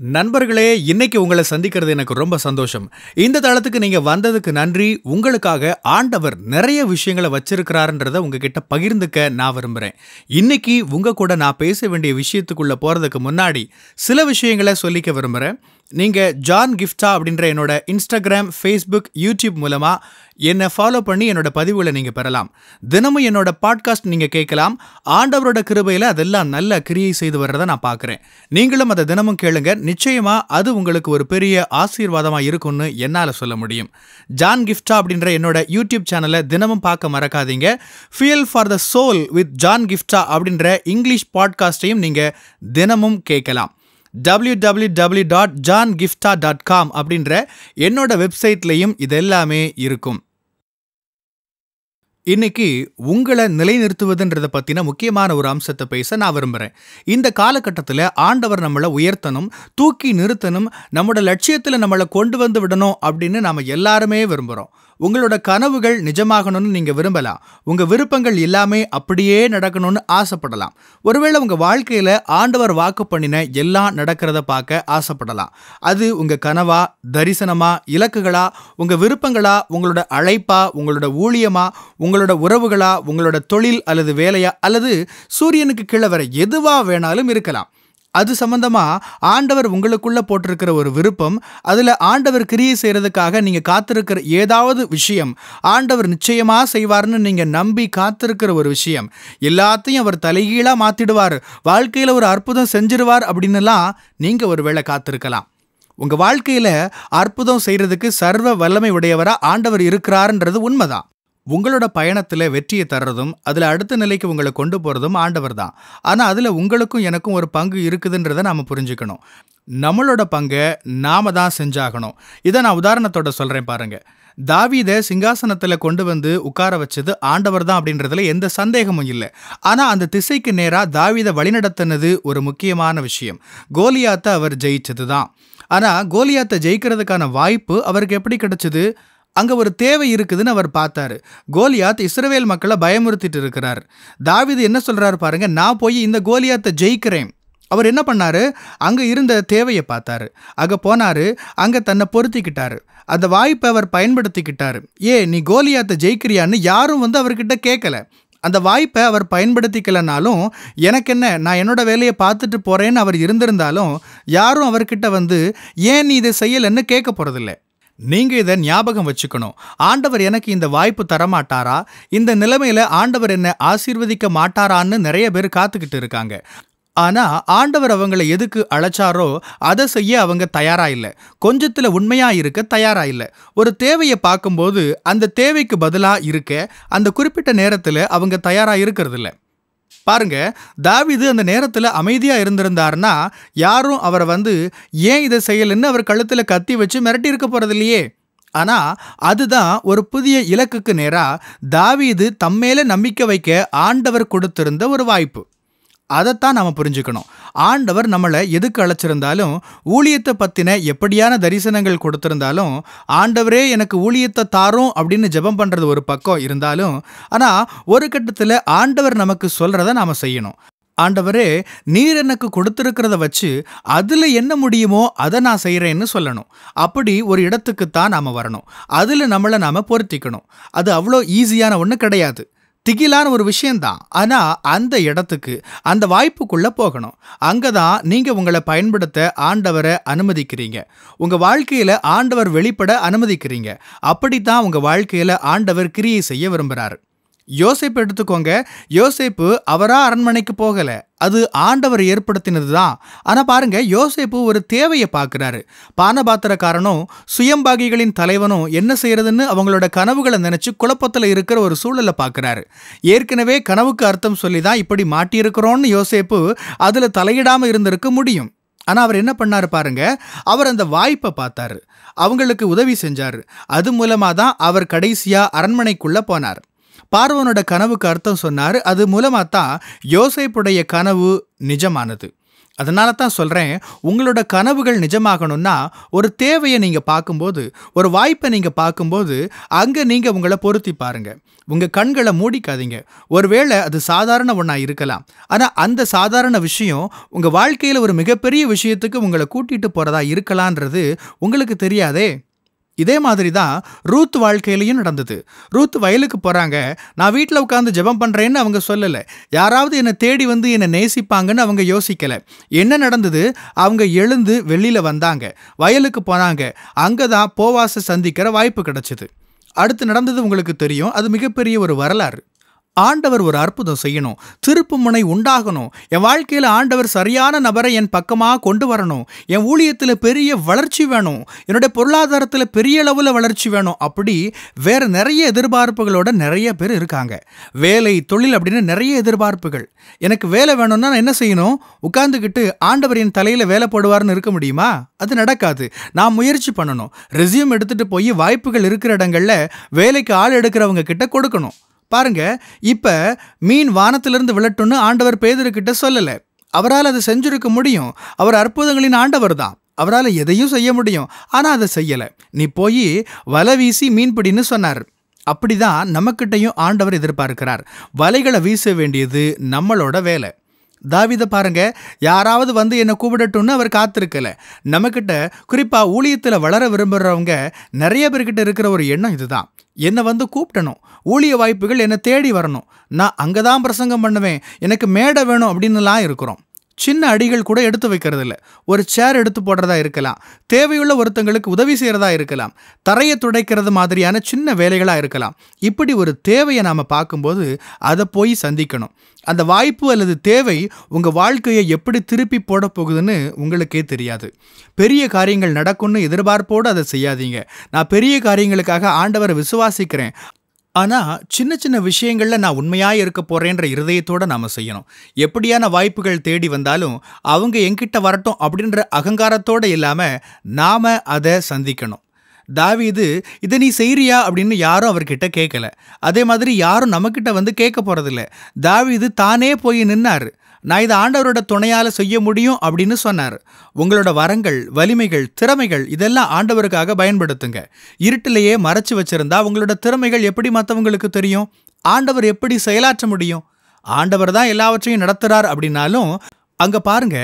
நண்பர்களே, இன்னைக்கு உங்கள சந்திக்கிறது எனக்கு ரொம்ப சந்தோஷம். இந்த தளத்துக்கு நீங்க வந்ததுக்கு நன்றி. உங்களுக்காக ஆண்டவர் நெறைய விஷயங்கள வச்சிருக்கிறார்ன்றத உங்ககிட்ட பகிர்ந்துக்க நான் விரும்புறேன். இன்னைக்கு உங்க கூட நான் பேச வேண்டிய விஷயத்துக்குள்ள போறதுக்கு முன்னாடி சில விஷயங்கள சொல்லிக்க விரும்புறேன். நீங்க ஜான் கிஃப்டா அப்படின்ற என்னோட இன்ஸ்டாகிராம், ஃபேஸ்புக், யூடியூப் மூலமா என்ன ஃபாலோ பண்ணி என்னோட பதிவுகளை நீங்க பெறலாம். தினமும் என்னோட பாட்காஸ்ட் நீங்க கேட்கலாம். ஆண்டவரோட கிருபையில அதெல்லாம் நல்ல கிரியை செய்து வர்றதை நான் பார்க்குறேன். நீங்களும் அதை தினமும் கேளுங்க. நிச்சயமா அது உங்களுக்கு ஒரு பெரிய ஆசீர்வாதமா இருக்கும்னு என்னால சொல்ல முடியும். ஜான் கிஃப்டா அப்படின்ற என்னோட யூடியூப் சேனலை தினமும் பார்க்க மறக்காதீங்க. Fuel for the soul with John கிஃப்டா அப்படின்ற இங்கிலீஷ் பாட்காஸ்டையும் நீங்க தினமும் கேட்கலாம். www.johngifta.com அப்படின்ற என்னோட வெப்சைட்லையும் இதெல்லாமே இருக்கும். இன்னைக்கு உங்களை நிலைநிறுத்துவதுன்றத பத்தின முக்கியமான ஒரு அம்சத்தை பேச நான் விரும்புறேன். இந்த காலகட்டத்தில் ஆண்டவர் நம்மளை உயர்த்தணும், தூக்கி நிறுத்தணும், நம்மளோட லட்சியத்தில் நம்மளை கொண்டு வந்து விடணும் அப்படின்னு நாம எல்லாருமே விரும்புகிறோம். உங்களோட கனவுகள் நிஜமாகணும்னு நீங்க விரும்பலாம். உங்க விருப்பங்கள் எல்லாமே அப்படியே நடக்கணும்னு ஆசைப்படலாம். ஒருவேளை உங்க வாழ்க்கையில ஆண்டவர் வாக்கு பண்ணின எல்லாம் நடக்கிறத பார்க்க ஆசைப்படலாம். அது உங்க கனவா, தரிசனமா, இலக்குகளா, உங்க விருப்பங்களா, உங்களோட அழைப்பா, உங்களோட ஊழியமா, உங்களோட உறவுகளா, உங்களோட தொழில் அல்லது வேலையா, அல்லது சூரியனுக்கு கீழே வர எதுவா வேணாலும் இருக்கலாம். அது சம்பந்தமா ஆண்டவர் உங்களுக்குள்ள போட்டிருக்கிற ஒரு விருப்பம், அதுல ஆண்டவர் கிரியை செய்யறதுக்காக நீங்க காத்திருக்கிற ஏதாவது விஷயம், ஆண்டவர் நிச்சயமா செய்வார்னு நீங்க நம்பி காத்திருக்கிற ஒரு விஷயம், எல்லாத்தையும் அவர் தலைகீழா மாத்திடுவார், வாழ்க்கையில ஒரு அற்புதம் செஞ்சிருவார் அப்படின்னுலாம் நீங்க ஒருவேளை காத்திருக்கலாம். உங்க வாழ்க்கையில அற்புதம் செய்யறதுக்கு சர்வ வல்லமை உடையவரா ஆண்டவர் இருக்கிறார்ன்றது உண்மைதான். உங்களோட பயணத்தில் வெற்றியை தர்றதும் அதில் அடுத்த நிலைக்கு உங்களை கொண்டு போகிறதும் ஆண்டவர் தான். ஆனால் அதில் உங்களுக்கும் எனக்கும் ஒரு பங்கு இருக்குதுன்றதை நாம் புரிஞ்சுக்கணும். நம்மளோட பங்கை நாம தான் செஞ்சாகணும். இதை நான் உதாரணத்தோட சொல்கிறேன் பாருங்கள். தாவீதை சிங்காசனத்தில் கொண்டு வந்து உட்கார வச்சது ஆண்டவர் தான் அப்படின்றதுல எந்த சந்தேகமும் இல்லை. ஆனால் அந்த திசைக்கு நேராக தாவீதை வழிநடத்தினது ஒரு முக்கியமான விஷயம். கோலியாத்தை அவர் ஜெயிச்சது தான். ஆனால் கோலியாத்தை ஜெயிக்கிறதுக்கான வாய்ப்பு அவருக்கு எப்படி கிடைச்சது? அங்க ஒரு தேவை இருக்குதுன்னு அவர் பார்த்தாரு. கோலியாத் இஸ்ரவேல் மக்களை பயமுறுத்திட்டு இருக்கிறார். தாவீது என்ன சொல்றாரு பாருங்க, நான் போய் இந்த கோலியாத்தை ஜெயிக்கிறேன். அவர் என்ன பண்ணாரு? அங்க இருந்த தேவையை பார்த்தாரு, அங்க போனாரு, அங்க தன்னை பொருத்திக்கிட்டாரு. அந்த வாய்ப்பை அவர் பயன்படுத்திக்கிட்டாரு. நீ கோலியாத்தை ஜெயிக்கிறியான்னு யாரும் வந்து அவர்கிட்ட கேட்கல. அந்த வாய்ப்பை அவர் பயன்படுத்திக்கலனாலும் எனக்கு என்ன, நான் என்னோட வேலையை பார்த்துட்டு போறேன்னு அவர் இருந்திருந்தாலும் யாரும் அவர்கிட்ட வந்து ஏன் நீ இதை செய்யலன்னு கேட்க போறதில்லை. நீங்க இதை ஞாபகம் வச்சுக்கணும். ஆண்டவர் எனக்கு இந்த வாய்ப்பு தரமாட்டாரா, இந்த நிலைமையில ஆண்டவர் என்ன ஆசீர்வதிக்க மாட்டாரான்னு நிறைய பேர் காத்துக்கிட்டு இருக்காங்க. ஆனா ஆண்டவர் அவங்களை எதுக்கு அழைச்சாரோ அதை செய்ய அவங்க தயாரா இல்லை. கொஞ்சத்துல உண்மையா இருக்க தயாரா இல்லை. ஒரு தேவையை பார்க்கும்போது அந்த தேவைக்கு பதிலா இருக்க அந்த குறிப்பிட்ட நேரத்துல அவங்க தயாரா இருக்கிறது இல்லை. பாருங்க, தாவீது அந்த நேரத்தில் அமைதியா இருந்திருந்தாருன்னா யாரும் அவரை வந்து ஏன் இதை செய்யலன்னு அவர் கழுத்துல கத்தி வச்சு மிரட்டி இருக்க போறது இல்லையே. ஆனா அதுதான் ஒரு புதிய இலக்குக்கு நேரா தாவீது தம்மேல நம்பிக்கை வைக்க ஆண்டவர் கொடுத்திருந்த ஒரு வாய்ப்பு. அதைத்தான் நாம புரிஞ்சுக்கணும். ஆண்டவர் நம்மளை எதுக்கு அழைச்சிருந்தாலும், ஊழியத்தை பத்தின எப்படியான தரிசனங்கள் கொடுத்திருந்தாலும், ஆண்டவரே எனக்கு ஊழியத்தை தாரும் அப்படின்னு ஜெபம் பண்றது ஒரு பக்கம் இருந்தாலும், ஆனா ஒரு கட்டத்தில் ஆண்டவர் நமக்கு சொல்றதை நாம செய்யணும். ஆண்டவரே, நீர் எனக்கு கொடுத்திருக்கிறத வச்சு அதுல என்ன முடியுமோ அதை நான் செய்யறேன்னு சொல்லணும். அப்படி ஒரு இடத்துக்குத்தான் நாம வரணும். அதுல நம்மளை நாம பொருத்திக்கணும். அது அவ்வளோ ஈஸியான ஒண்ணு கிடையாது. திகிலான ஒரு விஷயம்தான். ஆனா அந்த இடத்துக்கு, அந்த வாய்ப்புக்குள்ள போகணும். அங்கதான் நீங்க உங்களை பயன்படுத்த ஆண்டவரை அனுமதிக்கிறீங்க. உங்க வாழ்க்கையில ஆண்டவர் வெளிப்பட அனுமதிக்கிறீங்க. அப்படித்தான் உங்க வாழ்க்கையில ஆண்டவர் கிரியை செய்ய விரும்புறாரு. யோசேப்பு எடுத்துக்கோங்க. யோசேப்பு அவரா அரண்மனைக்கு போகல, அது ஆண்டவர் ஏற்படுத்தினது தான். ஆனா பாருங்க, யோசேப்பு ஒரு தேவையை பார்க்கிறாரு. பானபாத்திரக்காரனும் சுயம்பாகிகளின் தலைவனும் என்ன செய்யறதுன்னு அவங்களோட கனவுகளை நினைச்சு குழப்பத்துல இருக்கிற ஒரு சூழலை பார்க்கிறாரு. ஏற்கனவே கனவுக்கு அர்த்தம் சொல்லி தான் இப்படி மாட்டியிருக்கிறோன்னு யோசேப்பு அதுல தலையிடாம இருந்திருக்க முடியும். ஆனா அவர் என்ன பண்ணாரு பாருங்க, அவர் அந்த வாய்ப்பை பார்த்தாரு, அவங்களுக்கு உதவி செஞ்சாரு. அது மூலமா தான் அவர் கடைசியா அரண்மனைக்குள்ள போனார். பார்வோனோட கனவுக்கு அர்த்தம் சொன்னார். அது மூலமா தான் யோசேப்புடைய கனவு நிஜமானது. அதனால தான் சொல்றேன், உங்களோட கனவுகள் நிஜமாகணும்னா, ஒரு தேவைய நீங்க பார்க்கும்போது, ஒரு வாய்ப்ப நீங்க பார்க்கும்போது, அங்க நீங்க உங்கள பொருத்தி பாருங்க. உங்க கண்கள மூடிக்காதீங்க. ஒருவேளை அது சாதாரண ஒண்ணா இருக்கலாம். ஆனா அந்த சாதாரண விஷயம் உங்க வாழ்க்கையில ஒரு மிகப்பெரிய விஷயத்துக்கு உங்கள கூட்டிட்டு போறதா இருக்கலான்றது உங்களுக்கு தெரியாதே! இதே மாதிரி தான் ரூத் வாழ்க்கையிலயும் நடந்தது. ரூத் வயலுக்கு போறாங்க. நான் வீட்ல உட்கார்ந்து ஜெபம் பண்றேன்னு அவங்க சொல்லல. யாராவது என்ன தேடி வந்து என்ன நேசிப்பாங்கன்னு அவங்க யோசிக்கல. என்ன நடந்தது? அவங்க எழுந்து வெளியில வந்தாங்க. வயலுக்கு போனாங்க. அங்க தான் போவாஸ சந்திக்கிற வாய்ப்பு கிடைச்சது. அடுத்து நடந்தது உங்களுக்கு தெரியும். அது மிகப்பெரிய ஒரு வரலாறு. ஆண்டவர் ஒரு அற்புதம் செய்யணும். திருப்புமுனை உண்டாகணும். என் வாழ்க்கையில ஆண்டவர் சரியான நபரை என் பக்கமா கொண்டு வரணும். என் ஊழியத்துல பெரிய வளர்ச்சி வேணும். என்னுடைய பொருளாதாரத்துல பெரிய அளவுல வளர்ச்சி வேணும். அப்படி வேற நிறைய எதிர்பார்ப்புகளோட நிறைய பேர் இருக்காங்க. வேலை, தொழில் அப்படின்னு நிறைய எதிர்பார்ப்புகள். எனக்கு வேலை வேணும்னா நான் என்ன செய்யணும்? உட்கார்ந்துகிட்டு ஆண்டவர் என் தலையில வேலை போடுவார்னு இருக்க முடியுமா? அது நடக்காது. நான் முயற்சி பண்ணணும். ரெஸ்யூம் எடுத்துட்டு போய் வாய்ப்புகள் இருக்கிற இடங்கள்ல வேலைக்கு ஆள் எடுக்கிறவங்க கிட்ட கொடுக்கணும். பாருங்க, இப்ப மீன் வானத்திலிருந்து விழட்டும்னு ஆண்டவர் பேதுருக்கிட்ட சொல்லல. அவரால் அதை செஞ்சிருக்க முடியும். அவர் அற்புதங்களின் ஆண்டவர் தான். அவரால் எதையும் செய்ய முடியும். ஆனா அதை செய்யல. நீ போய் வலை வீசி மீன் பிடின்னு சொன்னார். அப்படிதான் நம்மக்கிட்டையும் ஆண்டவர் எதிர்பார்க்கிறார். வலைகளை வீச வேண்டியது நம்மளோட வேலை. தாவீத பாருங்க, யாராவது வந்து என்ன கூப்பிடட்டும்னு அவர் காத்திருக்கல. நம்மக்கிட்ட குறிப்பா ஊழியத்துல வளர விரும்புறவங்க நிறைய பேர்கிட்ட இருக்கிற ஒரு எண்ணம் இதுதான். என்னை வந்து கூப்பிடணும், ஊழிய வாய்ப்புகள் என்னை தேடி வரணும், நான் அங்கதான் பிரசங்கம் பண்ணுவேன், எனக்கு மேடை வேணும் அப்படின்னுலாம் இருக்கிறோம். சின்ன அடிகள் கூட எடுத்து வைக்கிறது இல்லை. ஒரு சேர் எடுத்து போடுறதா இருக்கலாம், தேவையுள்ள ஒருத்தங்களுக்கு உதவி செய்யறதா இருக்கலாம், தரையை துடைக்கிறது மாதிரியான சின்ன வேலைகளா இருக்கலாம். இப்படி ஒரு தேவையை நாம பார்க்கும்போது அதை போய் சந்திக்கணும். அந்த வாய்ப்பு அல்லது தேவை உங்க வாழ்க்கையை எப்படி திருப்பி போட போகுதுன்னு உங்களுக்கே தெரியாது. பெரிய காரியங்கள் நடக்கும்னு எதிர்பார்ப்போடு அதை செய்யாதீங்க. நான் பெரிய காரியங்களுக்காக ஆண்டவரை விசுவாசிக்கிறேன், ஆனா சின்ன சின்ன விஷயங்கள்ல நான் உண்மையா இருக்க போறேன்ற இருதயத்தோட நாம செய்யணும். எப்படியான வாய்ப்புகள் தேடி வந்தாலும் அவங்க என்கிட்ட வரட்டும் அப்படின்ற அகங்காரத்தோட இல்லாம நாம அதை சந்திக்கணும். தாவீது இதை நீ செய்றியா அப்படின்னு யாரும் அவர்கிட்ட கேட்கல. அதே மாதிரி யாரும் நம்மக்கிட்ட வந்து கேட்க போறதில்ல. தாவீது தானே போய் நின்னாரு. நான் இதை ஆண்டவரோட துணையால செய்ய முடியும் அப்படின்னு சொன்னார். உங்களோட வரங்கள், வலிமைகள், திறமைகள் இதெல்லாம் ஆண்டவருக்காக பயன்படுத்துங்க. இருட்டிலேயே மறைச்சு வச்சிருந்தா உங்களோட திறமைகள் எப்படி மற்றவங்களுக்கு தெரியும்? ஆண்டவர் எப்படி செயலாற்ற முடியும்? ஆண்டவர் தான் எல்லாவற்றையும் நடத்துறார் அப்படின்னாலும் அங்க பாருங்க,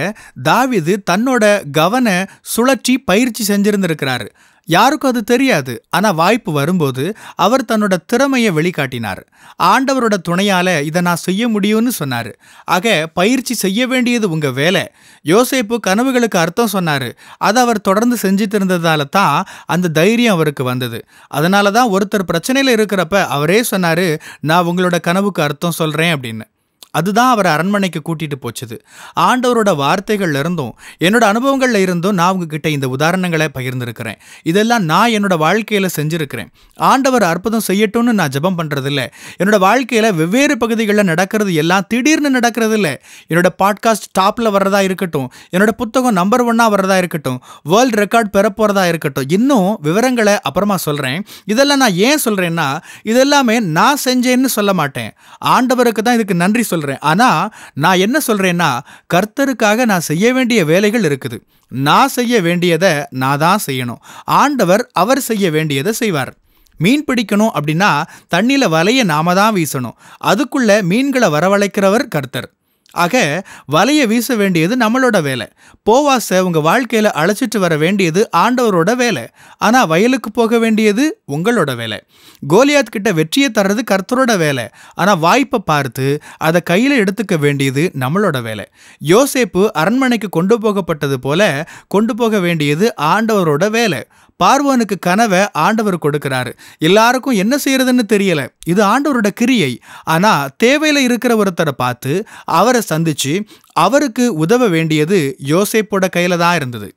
தாவீது தன்னோட கவன சுழற்சி பயிற்சி செஞ்சிருந்திருக்கிறாரு. யாருக்கும் அது தெரியாது. ஆனா வாய்ப்பு வரும்போது அவர் தன்னோட திறமையை வெளிக்காட்டினார். ஆண்டவரோட துணையால இதை நான் செய்ய முடியும்னு சொன்னாரு. ஆக பயிற்சி செய்ய வேண்டியது உங்க வேலை. யோசேப்பு கனவுகளுக்கு அர்த்தம் சொன்னாரு. அதை அவர் தொடர்ந்து செஞ்சுட்டு இருந்ததால தான் அந்த தைரியம் அவருக்கு வந்தது. அதனால தான் ஒருத்தர் பிரச்சனையில இருக்கிறப்ப அவரே சொன்னாரு, நான் உங்களோட கனவுக்கு அர்த்தம் சொல்றேன் அப்படின்னு. அதுதான் அவர் அரண்மனைக்கு கூட்டிட்டு போச்சுது. ஆண்டவரோட வார்த்தைகள்ல இருந்தும் என்னோட அனுபவங்கள்ல இருந்தும் நான் உங்ககிட்ட இந்த உதாரணங்களை பகிர்ந்திருக்கிறேன். இதெல்லாம் நான் என்னோட வாழ்க்கையில செஞ்சிருக்கிறேன். ஆண்டவர் அற்புதம் செய்யட்டும்னு நான் ஜெபம் பண்றது இல்லை. என்னோட வாழ்க்கையில வெவ்வேறு பகுதிகளில் நடக்கிறது எல்லாம் திடீர்னு நடக்கிறது இல்லை. என்னோட பாட்காஸ்ட் டாப்ல வர்றதா இருக்கட்டும், என்னோட புத்தகம் நம்பர் 1 வர்றதா இருக்கட்டும், வேர்ல்ட் ரெக்கார்ட் பெற போறதா இருக்கட்டும், இன்னும் விவரங்களை அப்புறமா சொல்றேன். இதெல்லாம் நான் ஏன் சொல்றேன்னா, இதெல்லாமே நான் செஞ்சேன்னு சொல்ல மாட்டேன். ஆண்டவருக்கு தான் இதுக்கு நன்றி சொல்றேன். ஆனா நான் என்ன சொல்றேன்னா, கர்த்தருக்காக நான் செய்ய வேண்டிய வேலைகள் இருக்குது. நான் செய்ய வேண்டியதை நான் தான் செய்யணும். ஆண்டவர் அவர் செய்ய வேண்டியதை செய்வார். மீன் பிடிக்கணும் அப்படின்னா தண்ணியில வலையை நாம தான் வீசணும். அதுக்குள்ள மீன்களை வரவழைக்கிறவர் கர்த்தர். ஆக வலையை வீச வேண்டியது நம்மளோட வேலை. போவாச உங்க வாழ்க்கையில அழைச்சிட்டு வர வேண்டியது ஆண்டவரோட வேலை. ஆனா வயலுக்கு போக வேண்டியது உங்களோட வேலை. கோலியாத் கிட்ட வெற்றியை தர்றது கர்த்தரோட வேலை. ஆனா வாய்ப்பை பார்த்து அதை கையில எடுத்துக்க வேண்டியது நம்மளோட வேலை. யோசேப்பு அரண்மனைக்கு கொண்டு போகப்பட்டது போல கொண்டு போக வேண்டியது ஆண்டவரோட வேலை. பார்வோனுக்கு கனவை ஆண்டவர் கொடுக்கிறாரு. எல்லாருக்கும் என்ன செய்யறதுன்னு தெரியல. இது ஆண்டவரோட கிரியை. ஆனா தேவையில இருக்கிற ஒருத்தரை பார்த்து அவரை சந்திச்சு அவருக்கு உதவ வேண்டியது யோசேப்போட கையில தான் இருந்தது.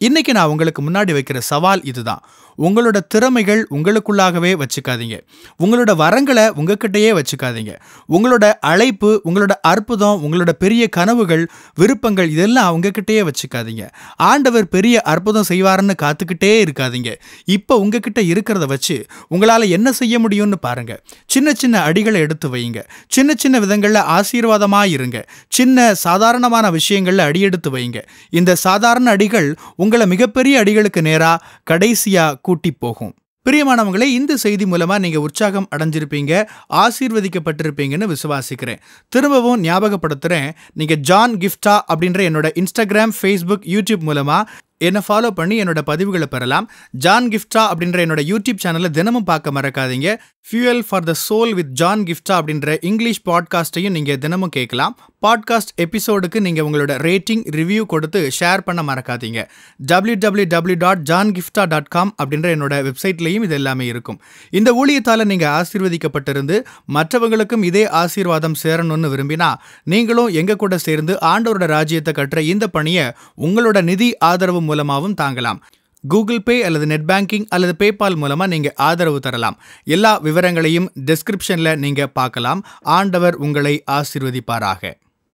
இன்னைக்கு நான் உங்களுக்கு முன்னாடி வைக்கிற சவால் இதுதான். உங்களோட திறமைகள் உங்களுக்குள்ளாகவே வச்சுக்காதீங்க. உங்களோட வரங்களை உங்ககிட்டயே வச்சுக்காதீங்க. உங்களோட அழைப்பு, உங்களோட அற்புதம், உங்களோட பெரிய கனவுகள், விருப்பங்கள் இதெல்லாம் உங்ககிட்டயே வச்சுக்காதீங்க. ஆண்டவர் பெரிய அற்புதம் செய்வாருன்னு காத்துக்கிட்டே இருக்காதீங்க. இப்போ உங்ககிட்ட இருக்கிறத வச்சு உங்களால என்ன செய்ய முடியும்னு பாருங்க. சின்ன சின்ன அடிகளை எடுத்து வையுங்க. சின்ன சின்ன விதங்கள்ல ஆசீர்வாதமா இருங்க. சின்ன சாதாரணமான விஷயங்கள்ல அடியெடுத்து வைங்க. இந்த சாதாரண அடிகள் உங்களை மிகப்பெரிய அடிகளுக்கு நேரா கடைசியா கூட்டி போகும். பிரியமானவங்களே, இந்த செய்தி மூலமா நீங்க உற்சாகம் அடைஞ்சிருப்பீங்க, ஆசீர்வதிக்கப்பட்டிருப்பீங்கன்னு விசுவாசிக்கிறேன். திரும்பவும் ஞாபகப்படுத்துறேன், நீங்க ஜான் கிஃப்டா அப்படின்ற என்னோட இன்ஸ்டாகிராம், ஃபேஸ்புக், யூடியூப் மூலமா என்னை ஃபாலோ பண்ணி என்னோட பதிவுகளை பெறலாம். ஜான் கிஃப்டா அப்படின்ற என்னோட யூடியூப் சேனலை தினமும் பார்க்க மறக்காதீங்க. Fuel for the soul with John கிஃப்டா அப்படின்ற இங்கிலீஷ் பாட்காஸ்ட்டையும் நீங்க தினமும் கேட்கலாம். பாட்காஸ்ட் எபிசோடுக்கு நீங்க உங்களோட ரேட்டிங், ரிவ்யூ கொடுத்து ஷேர் பண்ண மறக்காதீங்க. www.johngiftha.com அப்படின்ற என்னோட வெப்சைட்லையும் இது எல்லாமே இருக்கும். இந்த ஊழியத்தால நீங்க ஆசீர்வதிக்கப்பட்டிருந்து மற்றவங்களுக்கும் இதே ஆசீர்வாதம் சேரணும்னு விரும்பினா நீங்களும் எங்க கூட சேர்ந்து ஆண்டவரோட ராஜ்யத்தை கட்டுற இந்த பணியை உங்களோட நிதி ஆதரவு மூலமாகவும் தாங்கலாம். கூகுள் பே அல்லது நெட் பேங்கிங் அல்லது பேபால் மூலமா நீங்க ஆதரவு தரலாம். எல்லா விவரங்களையும் டிஸ்கிரிப்ஷன்ல நீங்க பார்க்கலாம். ஆண்டவர் உங்களை ஆசீர்வதிப்பாராக.